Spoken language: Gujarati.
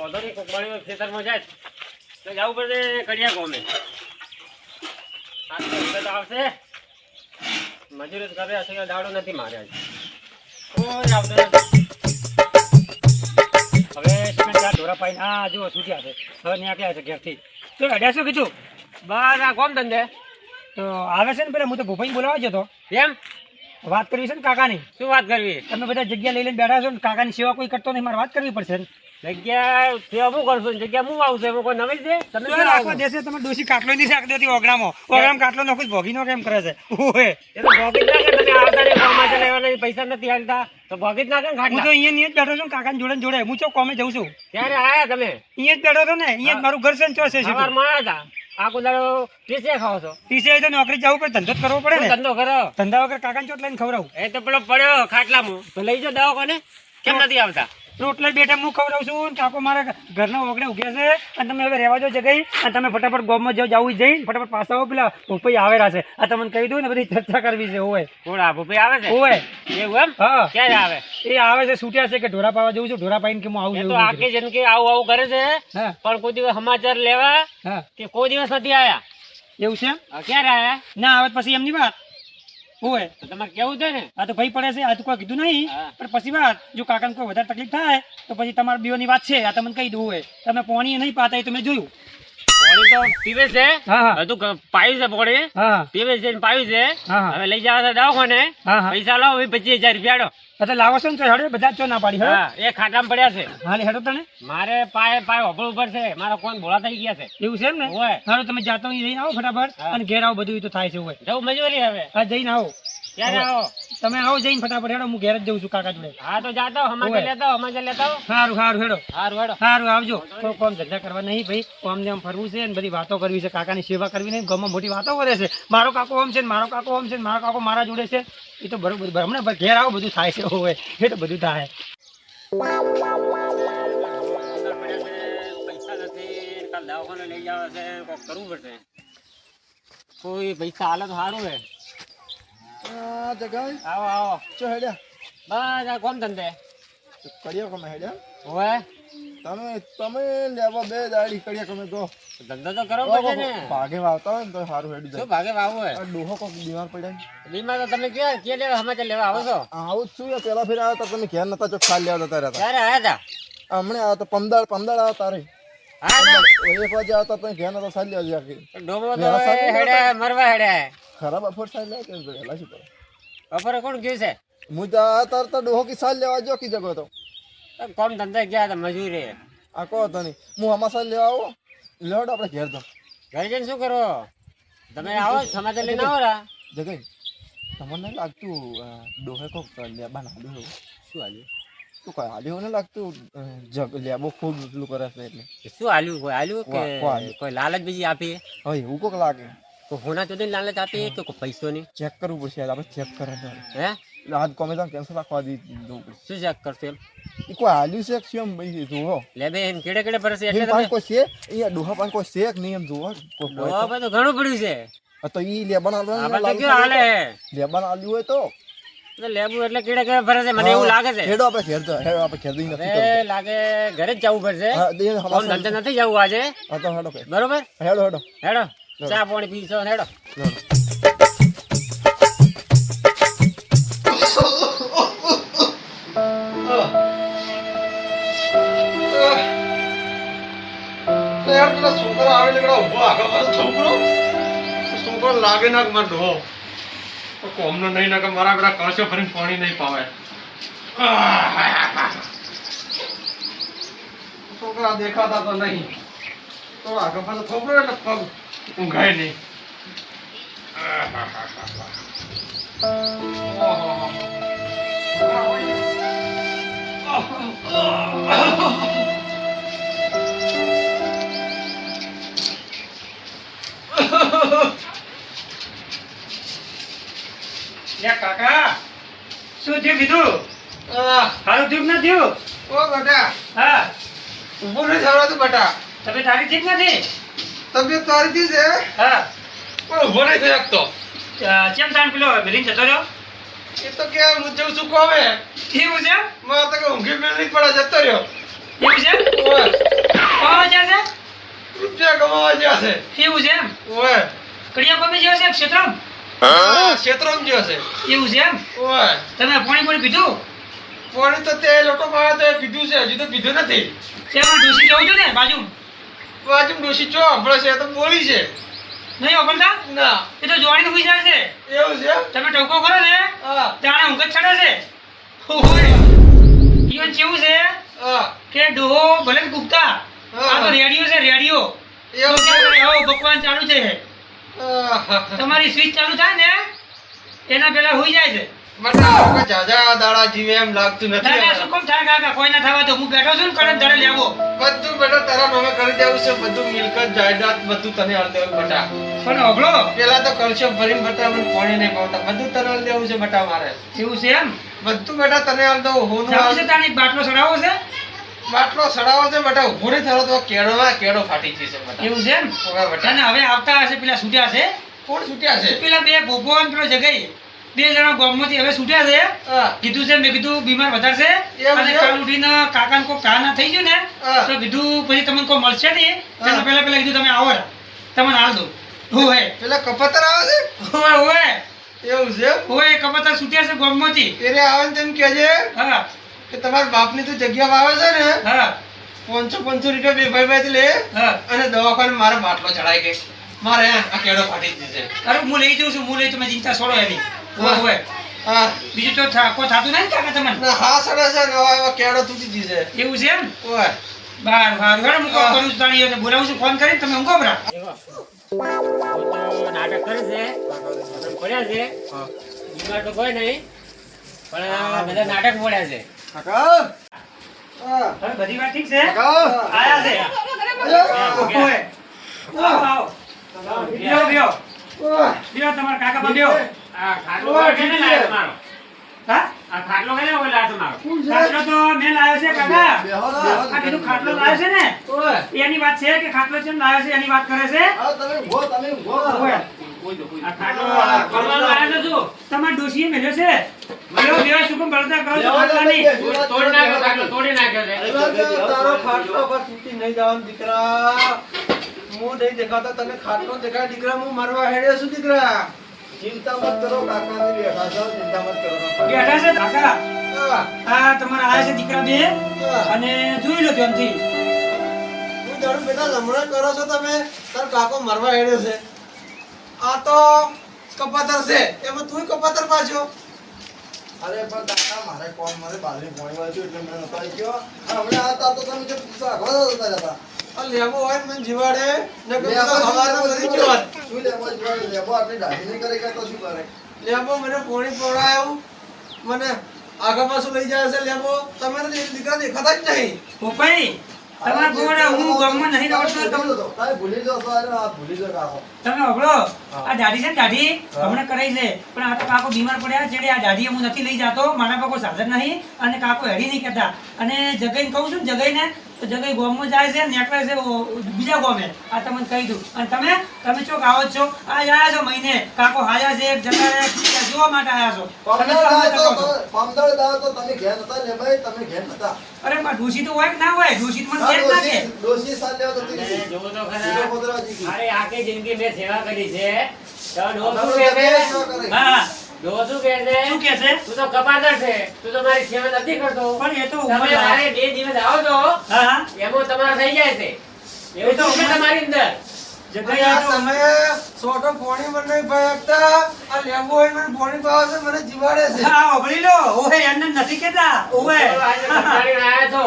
ઓધોની કોકવાણીઓ ખેતરમાં જાય તો જવું પડશે કડિયા ગોમે. આજ તો આવશે મજૂરી તો કરે હશે, દાડો નથી મારે આજ કોઈ આવતો નથી. હવે ચાર ઢોરા પાઈને આ જુઓ છૂટ્યા છે, હવે નીકળ્યા છે ઘેરથી. તો અડ્યા શું કીધું? બસ આ કોમ ધંધે તો આવે છે ને પેલા હું તો ભૂપાઈ બોલાવા જતો, એમ વાત કરવી છે ને કાકાની. શું વાત કરવી? તમે બધા જગ્યા લઈ લઈને બેઠા છો ને કાકાની સેવા કોઈ કરતો નહીં, મારે વાત કરવી પડશે ને. જગ્યા સેવા હું કરશું, જગ્યા હું આવશે એમાં કોઈ નવી છે? તમે તો આખો દેશે તમે ડોસી કાટલો નહીં રાખતી હતી ઓગણામાં, ઓગણામાં કાટલો નોખું ભોગી નો કેમ કરે છે? ઓહે એ તો ભોગી જ નાખે. તમે આવતા નહીં કોમમાં લેવાના પૈસા નથી હાલતા તો ભોગી જ નાખે ને હું ખાટલા. તો અહીંયા જ બેઠો છું કાકાની જોડે જોડે, હું ચો કોમે જઉં છું. ક્યારે આયા તમે? અહીંયા જ બેઠો છો ને, અહીંયા જ મારું ઘર છે ને ચો છે સવારમાં આયા હતા. આખો દાડો પીસે ખાઓ છો? પીસે તો નોકરી જવું પડે, ધંધો જ કરવો પડે ને. ધંધો કરો. ધંધા વગર કાકાને ચોટ લઈને ખવડાવું. એ તો પેલો પડ્યો ખાટલામાં તો લઈ જાઓ દવાખાને. કેમ નથી આવતા? રોટલા બેટા હું ખવડાવું છું ને કાકો મારા ઘરના ઓગણે ઉગ્યા છે અને તમે હવે રહેવા દો જગ્યાએ અને તમે ફટાફટ ગોમમાં જવું જઈને ફટાફટ પાછા આવો. પેલા પપ્પા આવેલા છે, આ તમને કહી દઉં ને બધી ચર્ચા કરવી છે. હોય કોણ આ ભૂપી આવે છે? હોય એવું એમ? હા ક્યારે આવે? એ આવે છે, છૂટ્યા છે કે ઢોરા પાવા જવું છું, ઢોરા પાઈને કે હું આવું એ તો છું. આખી જિંદગી આવું આવું કરે છે હા પણ કોઈ દિવસ સમાચાર લેવા હા કે કોઈ દિવસ નથી આયા. એવું છે? ક્યારે આયા? ના આવે પછી એમની વાત હોય. તો તમારે કેવું છે ને. આ તો ભાઈ પડે છે, આ તો કોઈ કીધું નહીં હા. પણ પછી વાત જો કાકાને કોઈ વધારે તકલીફ થાય તો પછી તમારા બીઓની વાત છે, આ તમને કહી દઉં. હોય તમે પોણી નહીં પાતા એ તો મેં જોયું. પાણી તો પીવે છે. હા હા હજુ પાયું છે પાણી. હા પીવે છે ને પાયું છે. હા હા હવે લઈ જવા છે દવાખાને. હા હા પૈસા લાવો 25,000 રૂપિયા. એટલે લાવો છો ને તો હેડો બધા ચો ના પાડી. હેડો હા એ ખાટામાં પડ્યા છે. હાલે હેડો તને. મારે પાય પાય હોભળ ઉપર છે. મારા કોણ ભોળા થઈ ગયા છે. એવું છે એમ ને? હોય. હાલો તમે જાતો અહીં જઈને આવો ફટાફટ હા. અને ઘેર આવો, બધું ઈ તો થાય છે. હોય જવું મજૂરી હવે. હા જઈને આવો. ક્યારે આવો? તમે આવો જઈને ફટાફટ હેડો, હું ઘેર જ જઉં છું કાકા જોડે. હા તો જાતો સમાચાર હોય. લેતા આવો, સમાચાર લેતા આવો. સારું સારું હેડો. હારું હેડો. સારું આવજો. તો કોમ ધંધા કરવા નહીં ભાઈ, કોમ ને આમ ફરવું છે ને બધી વાતો કરવી છે, કાકાની સેવા કરવી નહીં. ગામમાં મોટી વાતો કરે છે, મારો કાકો આમ છે ને મારો કાકો આમ છે ને મારો કાકો મારા જોડે છે. એ તો બરોબર હમણાં ઘેર આવો બધું થાય છે. હોય એ તો બધું થાય. પૈસા નથી, કાલ દવાખાને લઈ જવા છે, કોક કરવું પડશે. કોઈ પૈસા હાલે તો સારું હે. જગાઈ આવો આવો. ચો હેડ્યા બસ આ કોમ ધંધે. કડિયા કમે હેડ્યા હોય તમે લેવા બે દાડી કડિયા કમે તો ધંધો તો કરવો પડશે ને. ભાગે વાવતા હોય ને તો સારું હેડી શું જાય. ભાગે વાવું હોય? આ ડોહો કોક બીમાર પડ્યા બીમાર તો તમે ક્યાં કે લેવા સમાચાર લેવા આવો છો? આવું જ છું યાર. પેલા ફેર આવ્યા હતા તમે ઘેર નતા ચોક ખાલી લેવા જતા રહ્યા ક્યારે આયા હતા? હતા. હમણાં આવ્યા તો પમદાડ આવ્યા તારે આયા હતા? 1 વાગે આવ્યા હતા તમે ઘેર નતા સાલી લેવા ગયા. ડોમો તો હેડ્યા મરવા હેડ્યા. ખરાબ અફોર સાલી લેવા કેમ પેલા શું કરો? બપોરે કોણ ગયું છે? હું તો આ તાર તો ડોહો કી સાલી લેવા જો કી જગો તો કોમ ધંધે ગયા હતા મજૂરી. આ કહો તો નહીં હું આમાં સાલી લેવા આવો લેવડો આપણે ઘેર તો ઘરે જઈને શું કરો? તમે આવો સમાચાર લઈને આવો રા. જગાઈ તમને નહીં લાગતું ડોહે કોક લેબા ના દો શું હાલ્યું? તું કઈ હાલ્યું ને લાગતું જગ લેબો ખૂબ એટલું કરે છે એટલે શું હાલ્યું? કોઈ હાલ્યું કે કોઈ હાલ્યું. કોઈ લાલચ બીજી આપી? હવે એવું કોક લાગે કોઈ હોના ચોથી લાલચ આપી કે કોઈ પૈસો ની? ચેક કરવું પડશે આપણે ચેક કરે છે હે આજ કોમે તો કેન્સલ રાખવા દઉં પડશે. શું ચેક કરશો એમ? એ કોઈ હાલ્યું છે કે એમ ભાઈ જુઓ લે બે એમ કેડે કેડે પડશે એટલે એમ તમે પાસે કોઈ છે અહીંયા ડોહા પાસે કોઈ છે કે નહીં એમ જુઓ કોઈ હોય દવા તો ઘણું પડ્યું છે. તો ઈ લેબાન આપણે તો કયો હાલે? લેબાન આલ્યું હોય તો લેબુ એટલે કેડે કેડે ફરે છે મને એવું લાગે છે. હેડો આપણે ઘેર તો હેડો આપણે ઘેર નથી હવે લાગે ઘરે જ જવું પડશે. કોમ ધંધે નથી જવું આજે. હા તો હેડો બરોબર હેડો હેડો હેડો ચા પાણી પીશો ને હેડો. યાર પેલા છોકરા આવે નીકળા ઉભા આગળ મારો છોકરો લાગે ના માર ડો કોમનો નહીં ના કે મારા પેલા કળશો ભરીને પાણી નહીં પાવે છોકરા દેખાતા તો નહીં તો આગળ પાછો છોકરો એટલે પગ ઊંઘાય નહીં કાકા શું થયું કીધું? સારું થયું ના થયું? ઓ બેટા હા ઊભો નહીં થવાતું બેટા તમે તારી ઠીક નથી? તબિયત તારી છે હા પણ ઊભો નહીં થઈ શકતો કેમ તાણ પેલો ભરીને જતો રહ્યો? એ તો કે હું જઉં છું કોમે એવું છે? મારે તો કે ઊંઘી મેળ નહીં પડે જતો રહ્યો એવું છે ઓય કમાવા જ્યાં છે રૂપિયા કમાવા જ્યાં છે એવું છે એમ ઓય કડિયા કોમે જ્યાં છે ક્ષેત્રમ ક્ષેત્રમાં જ્યાં છે એવું છે એમ ઓય તમે પાણી પીધું પાણી તો તે લોકો પાસે તો પીધું છે હજુ તો પીધું નથી તેમાં ડોસી જવું છું ને બાજુ બાજુ ડોશી ચો હંભળે છે એ તો બોલી છે નહીં ઓગળતા ના એ તો જોવાની હુઈ જાય છે એવું છે તમે ટોકો કરો ને હા તાણે ઊંઘ જ ચડે છે ઓય ઈવન કેવું છે હા કે ડોહો ભલે ને કૂકતા આ તો રેડિયો છે રેડિયો એવું છે ભગવાન ચાલુ છે આહા. તમારી સ્વિચ ચાલુ થાય ને એના પહેલા હુઈ જાય છે મને લોકો ઝાઝા દાડા જીવે એમ લાગતું ના, નથી ના, શું કામ થાય કાકા કોઈ ના થવા તો હું બેઠો છું ને કડક ધડે લેવો બધું બેટા તારા નામે કરી દેવું છે બધું મિલકત જાયદાદ બધું તને આલ દેવું બેટા પણ ઓગળો પેલા તો કલશો ભરીને બેટા મને પાણી નહીં પાવતા બધું તને આલ દેવું છે બેટા મારે એવું છે એમ બધું બેટા તને આલ દઉં હોનું ચાલુ આલ છે તાણે એક બાટલો ચડાવવો છે બાટલો સડાવો છે બેટા ઉભો નહીં થયો તો કેળોમાં કેળો ફાટી જશે બેટા એવું છે એમ ઓવે બેટા અને હવે આવતા હશે પેલા છૂટ્યા છે કોણ છૂટ્યા છે પેલા બે ભોગવો અને પેલો જગાઈ બે જણા ગામમાંથી હવે છૂટ્યા છે હા કીધું છે મેં કીધું બીમાર વધારે છે એવું અને છે? કાલ ઉઠીને કાકાને કોઈ કા ના થઈ ગયું ને હા. તો કીધું પછી તમને કોઈ મળશે નહીં હા. એના પહેલા કીધું તમે આવો રા. તમને હાલ દઉં હોવે પેલા કપતર આવે હોવે હોવે છે એવું છે હોવે કપાતા છૂટ્યા છે ગામમાંથી એને આવે ને તેમ કહેજે હા કે તમારા બાપની તો જગ્યા વાવે છે ને હા 500 રૂપિયા બે ભાઈ લે હા અને દવાખાને મારે બાટલો ચડાઈ ગઈ મારે આ કેળો ફાટી જશે અરે હું લઈ જઉં છું હું લઈ તમે ચિંતા છોડો એની હોવે હા. હોવે હા બીજું તો કોઈ થતું નહીં ને કાકા તમને ના હા સડે છે ને હવે એવા કેળો તૂટી જશે એવું છે એમ ઓય બાર બાર હેડો હું કોલ કરું છું તાણી એને બોલાવું છું ફોન કરીને તમે ઊંઘો બરા નાટક કરે છે પડ્યા છે બીમાર તો કોઈ નહીં પણ આ બધા નાટક પડ્યા છે કાકા હા હવે બધી વાત ઠીક છે કાકા આયા છે ઓય આવો આવો બેહો બેહો ઓય બેહો તમારા કાકા પર બેહો આ ખાટલો કેને લાવ્યો તમારો હા આ ખાટલો કેને લાવ્યો તમારો ખાટલો તો મેં લાવ્યો છે કાકા બેહો આ કીધું ખાટલો લાવ્યો છે ને ઓય એની વાત છે કે ખાટલો કેમ લાવ્યો છે એની વાત કરે છે આ તમે ઊભો ઓય આ ખાટલો કરવાનો લાવ્યો છો તમાર ડોશીએ મેલ્યો છે બેહો બેહો શું કેમ બળતરા કરો છો ખાટલાની તોડી નાખ્યો ખાટલો તોડી નાખ્યો છે તારો ખાટલો પર તૂટી નહીં જવાનું દીકરા હું નહીં દેખાતો તને ખાટલો દેખાય દીકરા હું મરવા હેડ્યો છું દીકરા ચિંતા મત કરો કાકાને બેઠા છો ચિંતા મત કરો બેઠા છે કાકા હા, આ તમારા આયા છે દીકરા બે હા. અને જોઈ લો ધ્યાનથી હું જાણું બેટા લમણા કરો છો તમે તારો કાકો મરવા હેડ્યો છે આ તો કપાતર છે એમાં તું કપાતર પાછો અરે પણ કાકા મારે કોણ મારે બાજરી પોણી વાળ્યું એટલે મેં નતો આવી ગયો અને હમણાં આ તાર તો તમે જે આગળ જતા હતા આ લેબો હોય ને મને જીવાડે ને કે લેબો બધો હવાનો કરી ગયો શું લેબો જોડે લેબો આટલી ડાઢી નહીં કરે કે તો શું કરે લેબો મને પોણી પડાયું મને આગળ પાછું લઈ જાય છે લેબો તમે તો દીકરા દેખાતા જ નહીં પોપાઈ તમારા બોડા હું ગામમાં નહીં ભૂલી રહેતો જતો તો. તારે ભૂલી જાઓ તો અરે આ ભૂલી જાઓ કાકો તમે હબળો આ દાઢી છે ને દાઢી હમણાં કરાઈ છે પણ આ તો કાકો બીમાર પડ્યા છે આ દાઢી હું નથી લઈ જાતો મારા પાસે કોઈ સાધન નહીં અને કાકો હેડી નહીં કહેતા અને જગાઈને કહું છું ને જગાઈને તો જગાઈ ગામમાં જાય છે નીકળે છે બીજા ગામે આ તમને કહી દઉં અને તમે ચોક આવો જ છો આ આયા છો મહિને કાકો હાયા છે જતા રહ્યા જોવા માટે આયા છો તમે તો અમને તકો છો. પમદાર દાવ તો તમે ઘેર નતા લે ભાઈ તમે ઘેર નતા અરે માં ડોશી તો હોય કે ના હોય ડોશી તો મને ઘેર ના કે ડોશી સાથ લેવા તો અરે તીરી જોવો તો બીજો ખરા પોતરાજી કી. અરે આખી જિંદગી મેં સેવા કરી છે તો ડોહ અમે શું તો કહે બે છે સેવા કરી. હા ડોહ શું કહે છે શું કે છે તું તો કપાતર છે તું તો મારી સેવા નથી કરતો પણ એ તો તમે ઉંમર મારે 2 દિવસ આવો છો હા હા એમાં તમારે થઈ જાય છે એવું તો છે તમારી અંદર જગાઈ આ આ તો તમે સોટો પોણી મને નહીં ભાગતા આ લેબો હોય મને પોણી પાવે છે મને જીવાડે છે હા ઓગળી લો ઓહે એમને નથી કેતા ઓહે તો આજે કંટાળીને આયા છો